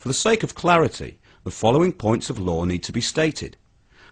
For the sake of clarity, the following points of law need to be stated.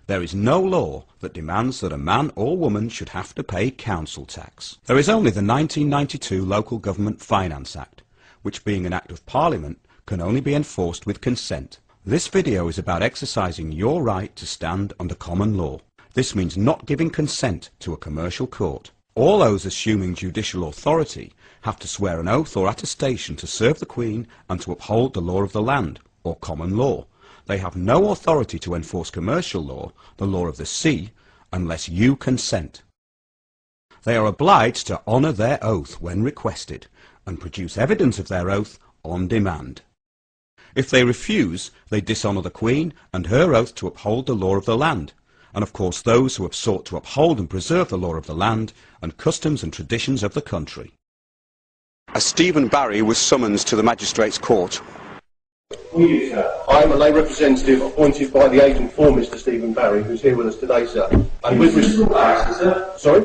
There is no law that demands that a man or woman should have to pay council tax. There is only the 1992 Local Government Finance Act, which, being an Act of Parliament, can only be enforced with consent. This video is about exercising your right to stand under common law. This means not giving consent to a commercial court. All those assuming judicial authority have to swear an oath or attestation to serve the Queen and to uphold the law of the land, or common law. They have no authority to enforce commercial law, the law of the sea, unless you consent. They are obliged to honour their oath when requested, and produce evidence of their oath on demand. If they refuse, they dishonour the Queen and her oath to uphold the law of the land, and of course those who have sought to uphold and preserve the law of the land and customs and traditions of the country. As Stephen Barry was summoned to the Magistrates' Court. I am a lay representative appointed by the agent for Mr. Stephen Barry, who's here with us today, sir. And with sir? Sorry?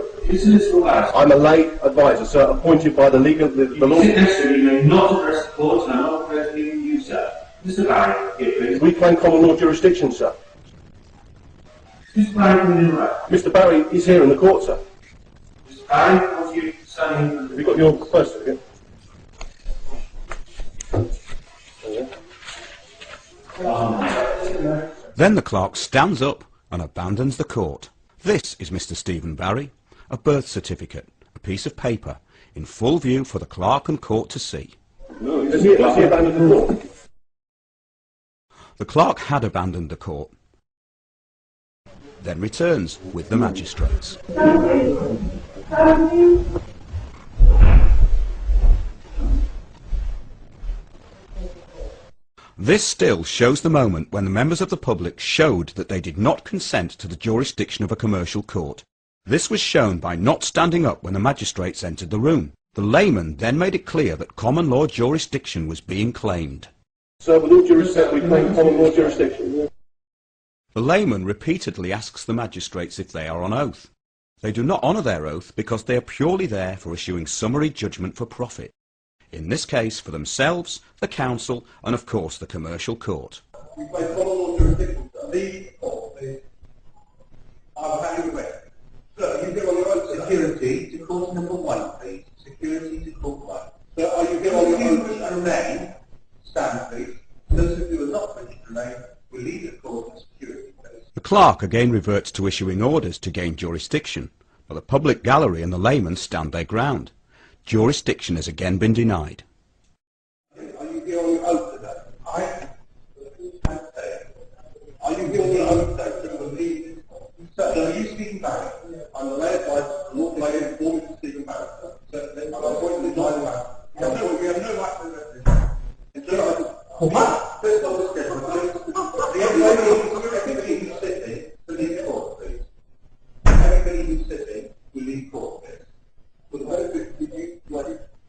I'm a lay advisor, sir, appointed by the legal... The law... You may not address the court, and I'm not addressing you, sir. Mr. Barry, here, please. We claim common law jurisdiction, sir. Mr. Barry, come in right. Mr. Barry is here in the court, sir. Mr. Barry, what are you standing? Have you got your birth certificate? Then the clerk stands up and abandons the court. This is Mr. Stephen Barry, a birth certificate, a piece of paper, in full view for the clerk and court to see. Has he abandoned the court? The clerk had abandoned the court, then returns with the magistrates. This still shows the moment when the members of the public showed that they did not consent to the jurisdiction of a commercial court. This was shown by not standing up when the magistrates entered the room. The layman then made it clear that common law jurisdiction was being claimed. Sir, with all due respect, we claim common law jurisdiction. The layman repeatedly asks the magistrates if they are on oath. They do not honour their oath because they are purely there for issuing summary judgment for profit. In this case, for themselves, the council, and of course the commercial court. We claim common law jurisdiction, sir. Leave court, please. I'll have you away. Sir, you give on your own security to court number 1, please. Security to court 1. Sir, are you giving on your own to remain? Stand, please. Those of you who are not ready to remain will leave the court for security, please. The clerk again reverts to issuing orders to gain jurisdiction, but the public gallery and the layman stand their ground. Jurisdiction has again been denied. Are you giving on your oath today? Are you giving on your oath today to leave this court? Sir, are you Stephen Barry? I'm the lay advisor and lawful agent for Mr. Stephen Barry, sir. Sir, I'm appointed to the right. We have no right to arrest him. What? First of all, everybody who's sitting will leave court, please. Everybody who's sitting will leave court, please.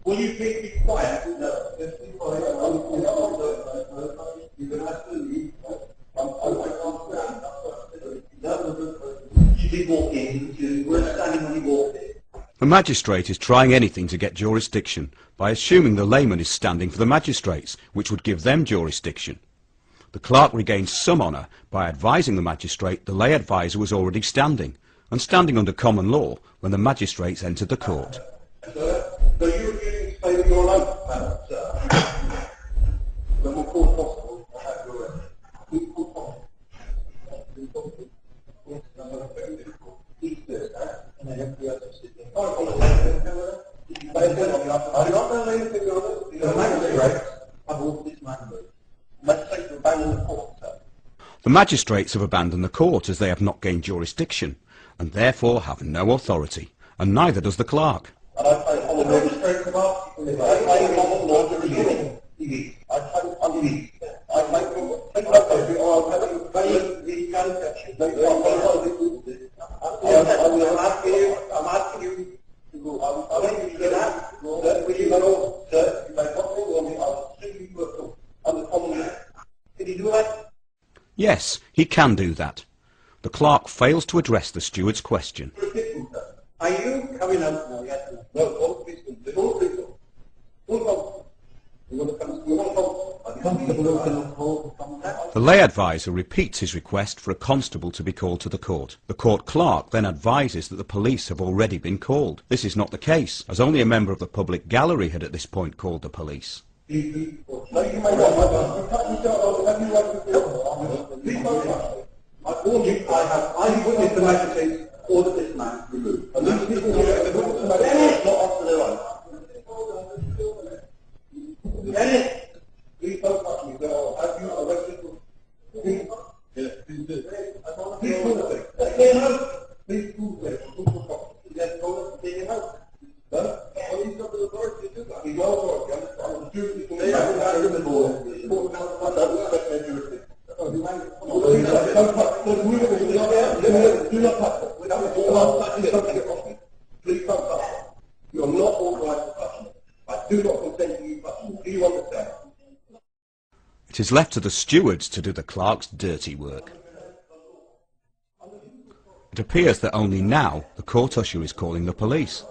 Will you please be quiet? No. Just be quiet. You can have to leave. You did walk in. You weren't standing when you walked in. The magistrate is trying anything to get jurisdiction by assuming the layman is standing for the magistrates, which would give them jurisdiction. The clerk regains some honour by advising the magistrate the lay adviser was already standing, and standing under common law when the magistrates entered the court. Sir, so you refusing to say your oath, sir? Then we'll call possible to have your oath. We call possible. And then everybody else is sitting. I apologize. I don't know anything on it. The magistrate, I've walked this man through. Magistrates have abandoned the court, sir. The magistrates have abandoned the court as they have not gained jurisdiction, and therefore have no authority, and neither does the clerk. And I claim common law jurisdiction. I claim common law jurisdiction. I I'm asking you to go. I want you to get out. Will you go, sir? If I got wrong on me, I'll simply go on the common law. Can you do that? Yes, he can do that. The clerk fails to address the steward's question. Are you coming out now? Yes. No, all people. All people. All people. You want to come? You want to come? The lay adviser repeats his request for a constable to be called to the court. The court clerk then advises that the police have already been called. This is not the case, as only a member of the public gallery had at this point called the police. I warn you, I witnessed the magistrate order this man removed. And these people who are not up to their own. Dennis! Please don't touch me. Have you arrested for... Yes, please do. Please prove it. Please prove it. Yes, go to the house. No? Well, he's got the authority to do that. He's no authority. I'm a duty to make that in the board. I don't respect their jurisdiction. Do not touch it. Please don't touch it. You are not authorized to touch me. I do not consent to you touching me. Do you understand? It is left to the stewards to do the clerk's dirty work. It appears that only now the court usher is calling the police.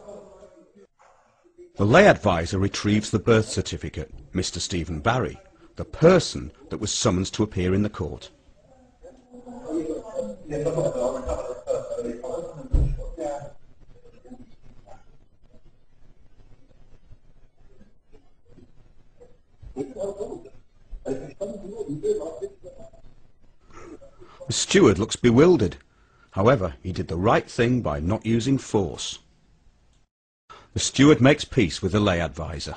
The lay adviser retrieves the birth certificate, Mr. Stephen Barry, the person that was summoned to appear in the court. The steward looks bewildered. However, he did the right thing by not using force. The steward makes peace with the lay adviser.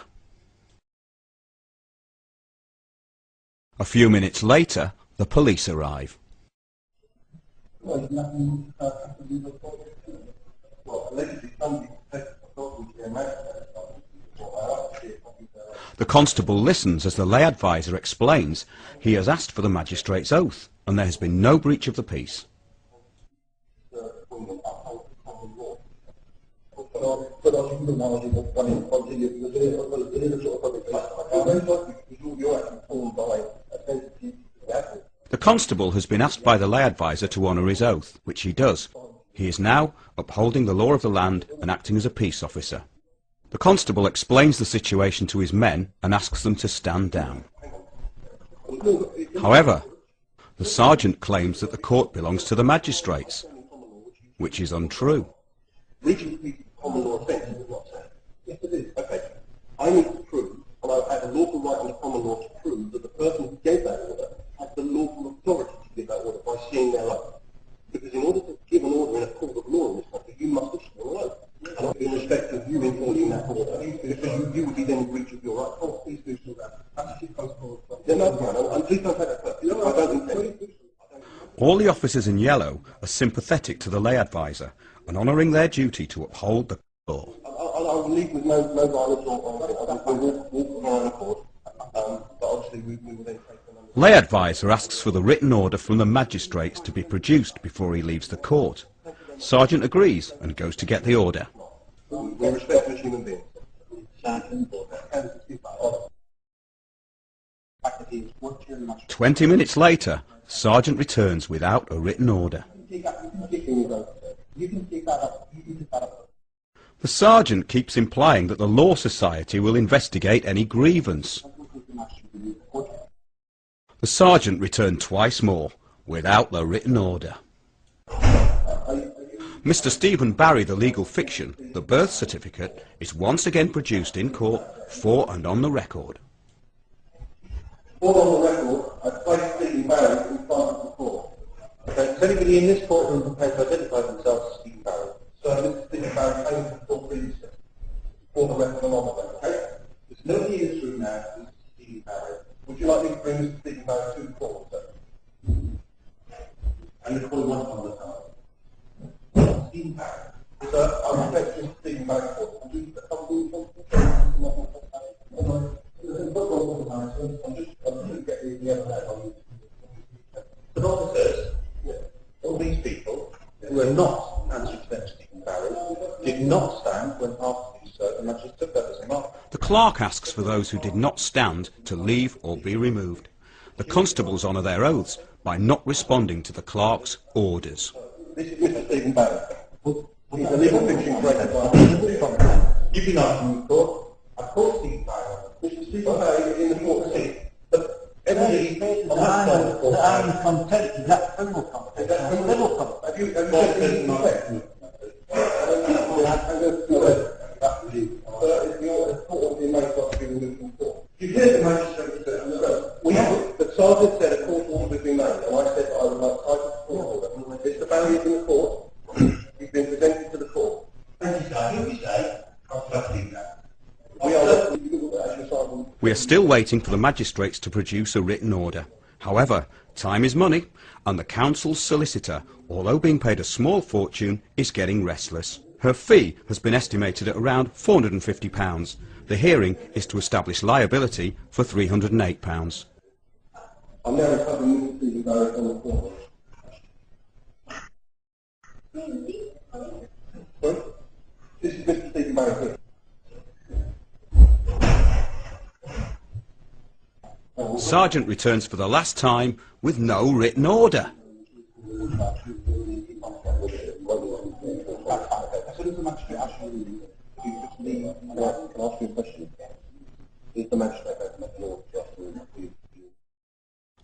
A few minutes later, the police arrive. The constable listens as the lay adviser explains he has asked for the magistrate's oath and there has been no breach of the peace. The constable has been asked by the lay adviser to honour his oath, which he does. He is now upholding the law of the land and acting as a peace officer. The constable explains the situation to his men and asks them to stand down. However, the sergeant claims that the court belongs to the magistrates, which is untrue. Common law offence is not so. Yes, it is. Okay. I need to prove, and I have a lawful right under common law to prove that the person who gave that order has the lawful authority to give that order by seeing their oath. Because in order to give an order in a court of law in this country, you must have sworn an oath. And in respect of you enforcing that order, because you would be then in breach of your right. Oh, please do so that. Please don't take that personally. I don't intend to. All the officers in yellow are sympathetic to the lay adviser and honouring their duty to uphold the law. I'll leave with no violence or walk around the court, but obviously we will then take them under... Lay adviser asks for the written order from the magistrates to be produced before he leaves the court. Sergeant agrees and goes to get the order. We respect as human beings. 20 minutes later, Sergeant returns without a written order. The sergeant keeps implying that the Law Society will investigate any grievance. The sergeant returned twice more, without the written order. Mr. Stephen Barry, the legal fiction, the birth certificate, is once again produced in court for and on the record. For on the record, I placed Stephen Barry in front of the court. Okay, is anybody in this courtroom prepared to identify themselves as Stephen Barry? So Mr. Stephen Barry came to the court previously. For the record and on the record. Okay? There's nobody in this room now who's Stephen Barry. Would you like me to bring Mr. Stephen Barry to the court, sir? And you're calling one on the time. Stephen Barry. Sir, I respect Mr. Stephen Barry court. I'm just getting the other hand on you. The officers, all these people who are not answering to them, Stephen Barry, did not stand when asked to do so, and I just took that as a mark. The clerk asks for those who did not stand to leave or be removed. The constables honour their oaths by not responding to the clerk's orders. This is Mr. Stephen Barry. He's a legal fiction creator. You've been asking me, court. I called Stephen Barry. Mr. Stephen Barry is in the court seat. But Every I'm content with that criminal competition. have you got the effect? If you're a court order, you may not be removed from court. You hear the magistrate say, we have, the sergeant said a court order has been made, and I said I would like title to court order. Mr. Barry is in the court. He's been presented to the court. Thank you, sir. Who you say? I'll trust that. We are still waiting for the magistrates to produce a written order. However, time is money, and the council's solicitor, although being paid a small fortune, is getting restless. Her fee has been estimated at around £450. The hearing is to establish liability for £308. I'm now recovering Mr. Stephen Barry on the court. Sorry? This is Mr. Stephen Barry here. Sergeant returns for the last time with no written order.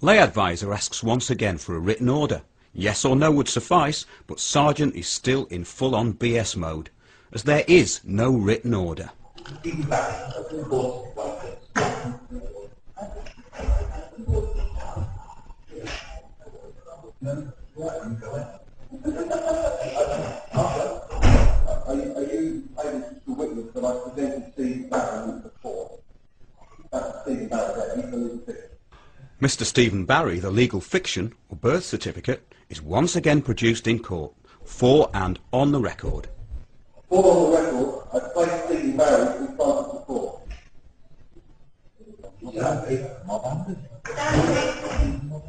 Lay advisor asks once again for a written order. Yes or no would suffice, but Sergeant is still in full-on BS mode, as there is no written order. Are you able to witness that I presented Stephen Barry before? That's Stephen Barry, he's the legal fiction. Mr. Stephen Barry, the legal fiction, or birth certificate, is once again produced in court, for and on the record. For on the record, I placed Stephen Barry in front of the court.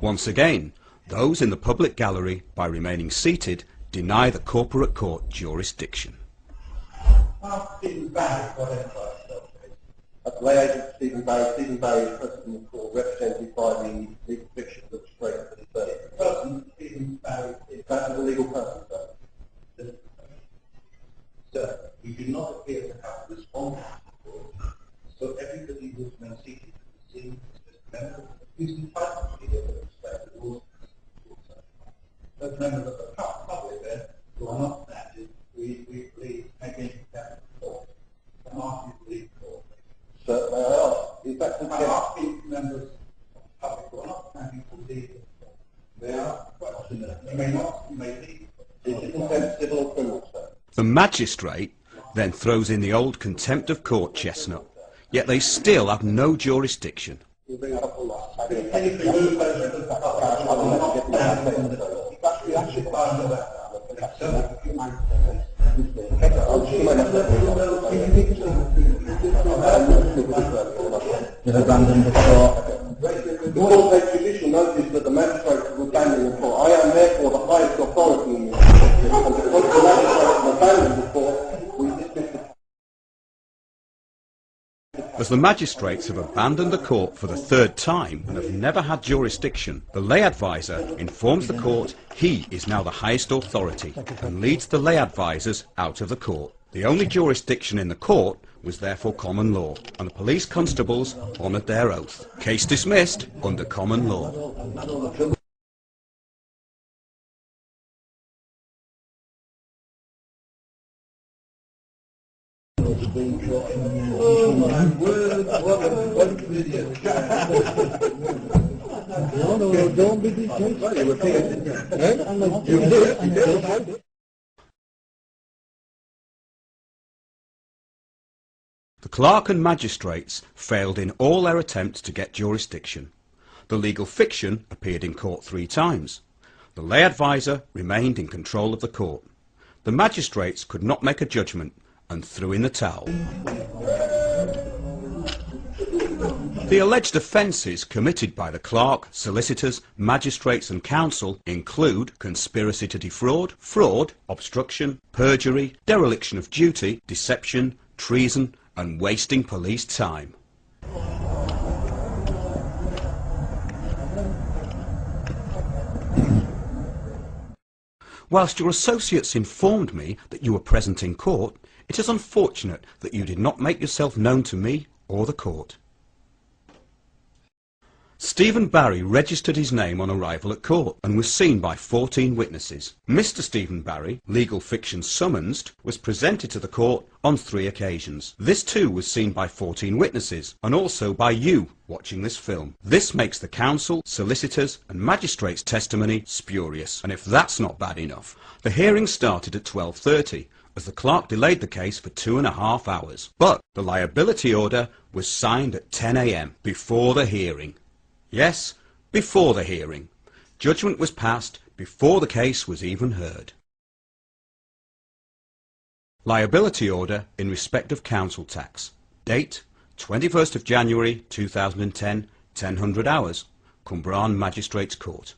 Once again, those in the public gallery, by remaining seated, deny the corporate court jurisdiction. At the lay agent Stephen Barry is present in the court, represented by the legal fiction that was straight to the third. The person, Stephen Barry, is that the legal person, sir? Sir, you do not appear to have responded to the court, so everybody who has been seated to the scene is entitled to be able to respect the rules. As members of the public there, who are not standing, we please against that court. I'm asking you to leave the court. Sir, may I ask, is that the I'm asking members of the public who are not standing to leave the court. They are questioners. You may not, you may leave. Is it contempt civil or criminal, sir? The magistrate then throws in the old contempt of court chestnut, yet they still have no jurisdiction. You'll bring up a lot. Anything move over to the public, I will not stand in the court. We actually find that. You will take judicial notice that the magistrate has abandoned the court. I am therefore the highest authority in this district, and because the magistrate has abandoned the court, we dismiss the... As the magistrates have abandoned the court for the third time and have never had jurisdiction, the lay advisor informs the court he is now the highest authority and leads the lay advisors out of the court. The only jurisdiction in the court was therefore common law, and the police constables honoured their oath. Case dismissed under common law. Don't be The clerk and magistrates failed in all their attempts to get jurisdiction. The legal fiction appeared in court 3 times. The lay advisor remained in control of the court. The magistrates could not make a judgment and threw in the towel. The alleged offences committed by the clerk, solicitors, magistrates and counsel include conspiracy to defraud, fraud, obstruction, perjury, dereliction of duty, deception, treason and wasting police time. Whilst your associates informed me that you were present in court, it is unfortunate that you did not make yourself known to me or the court. Stephen Barry registered his name on arrival at court and was seen by 14 witnesses. Mr. Stephen Barry, legal fiction Summonsed, was presented to the court on 3 occasions. This too was seen by 14 witnesses, and also by you watching this film. This makes the counsel, solicitors and magistrates' testimony spurious, and if that's not bad enough, the hearing started at 12:30, as the clerk delayed the case for 2.5 hours. But the liability order was signed at 10 a.m. before the hearing. Yes, before the hearing. Judgment was passed before the case was even heard. Liability order in respect of council tax. Date 21st of January 2010, 1000 hours. Cumbraen Magistrates Court.